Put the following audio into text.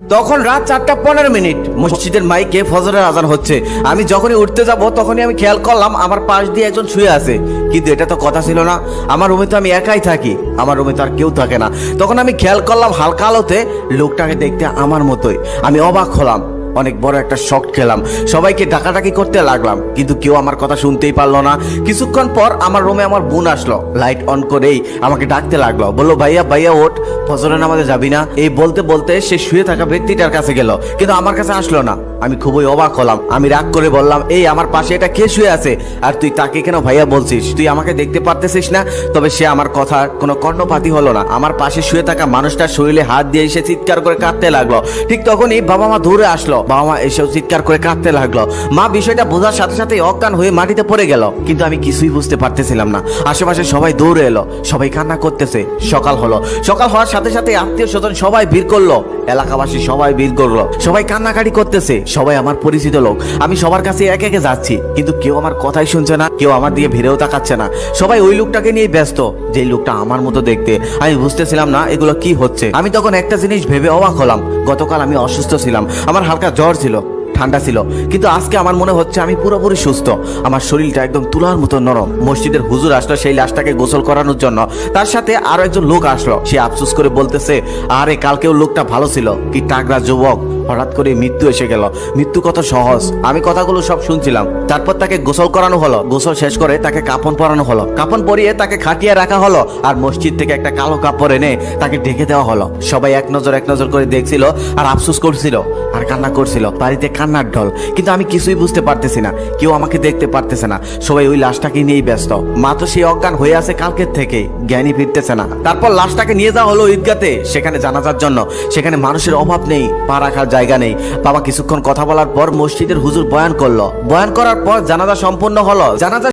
তখন রাত 4:15 মসজিদের মাইকে ফজরের আজান হচ্ছে। আমি যখনই উঠতে যাব তখনই আমি খেয়াল করলাম আমার পাশ দিয়ে একজন শুয়ে আছে। কিন্তু এটা তো কথা ছিল না, আমার রুমে তো আমি একাই থাকি, আমার রুমে তো আর কেউ থাকে না। তখন আমি খেয়াল করলাম হালকা আলোতে লোকটাকে দেখতে আমার মতোই। আমি অবাক হলাম, অনেক বড় একটা শক খেলাম। সবাইকে ডাকাডাকি করতে লাগলাম, কিন্তু কেউ আমার কথা শুনতেই পারলো না। কিছুক্ষণ পর আমার রুমে আমার বোন আসলো, লাইট অন করেই আমাকে ডাকতে লাগলো, বললো ভাইয়া ভাইয়া ওঠ, ফজরের নামাজে যাবি না? এই বলতে বলতে সে শুয়ে থাকা ব্যক্তিটার কাছে গেল, কিন্তু আমার কাছে আসলো না। আমি খুবই অবাক হলাম। আমি রাগ করে বললাম, এই আমার পাশে এটা কে শুয়ে আছে, আর তুই তাকে কেন ভাইয়া বলছিস? তুই আমাকে দেখতে পারতেছিস না? তবে সে আমার কথার কোনো কর্ণপাতই হলো না। আমার পাশে শুয়ে থাকা মানুষটার শরীরে হাত দিয়ে এসে চিৎকার করে কাঁদতে লাগলো। ঠিক তখনই বাবা মা দৌড়ে আসলো, বাবা মা এসেও চিৎকার করে কাঁদতে লাগলো। মা বিষয়টা বোঝার সাথে সাথে অজ্ঞান হয়ে মাটিতে পড়ে গেল, কিন্তু আমি কিছুই বুঝতে পারতেছিলাম না। আশেপাশে সবাই দৌড়ে এলো, সবাই কান্না করতেছে। সকাল হলো, সকাল হওয়ার সাথে সাথে আত্মীয় স্বজন সবাই ভিড় করলো, এলাকাবাসী সবাই ভিড় করলো, সবাই কান্নাকাটি করতেছে, সবাই আমার পরিচিত লোক। আমি সবার কাছে একে একে যাচ্ছি, কিন্তু কেউ আমার কথাই শুনছে না, কেউ আমার দিকে ভিড়েও তাকাচ্ছে না। সবাই ওই লোকটাকে নিয়ে ব্যস্ত, যে লোকটা আমার মতো দেখতে। আমি বুঝতেছিলাম না এগুলো কি হচ্ছে। আমি তখন একটা জিনিস ভেবে অবাক হলাম, গতকাল আমি অসুস্থ ছিলাম, আমার হালকা জ্বর ছিল, ঠান্ডা ছিল, কিন্তু আজকে আমার মনে হচ্ছে আমি পুরোপুরি সুস্থ। আমার শরীরটা একদম তুলার মতো নরম। মসজিদের হুজুর আসলো সেই লাশটাকে গোসল করানোর জন্য, তার সাথে আরো একজন লোক আসলো। সে আফসোস করে বলতেছে, আরে কালকেও লোকটা ভালো ছিল, কি টাকরা যুবক, হঠাৎ করে মৃত্যু এসে গেল। মৃত্যু কত সহজ। আমি কথাগুলো সব শুনছিলাম। তারপর তাকে গোসল করানো হলো, গোসল শেষ করে তাকে কাফন পরানো হলো, কাফন পরিয়ে তাকে খাটিয়ে রাখা হলো, আর মসজিদ থেকে একটা কালো কাপড় এনে তাকে ঢেকে দেওয়া হলো। সবাই এক নজর করে দেখছিল, আর আফসোস করছিল, আর কান্না করছিল। বাড়িতে কান্নার ঢল, কিন্তু আমি কিছুই বুঝতে পারতেছি না, কেউ আমাকে দেখতে পারতেছে না। সবাই ওই লাশটাকে নিয়েই ব্যস্ত। মা তো সেই অজ্ঞান হয়ে আছে কালকের থেকে, জ্ঞানী ফিরতেছে না। তারপর লাশটাকে নিয়ে যাওয়া হলো ঈদগাতে, সেখানে জানাজার জন্য। সেখানে মানুষের অভাব নেই, পা রাখার জায়গা নেই। বাবা কিছুক্ষণ কথা বলার পর মসজিদের হুজুর বয়ান করলো। বয়ান করার পর জানাজা সম্পন্ন হলো। জানাজা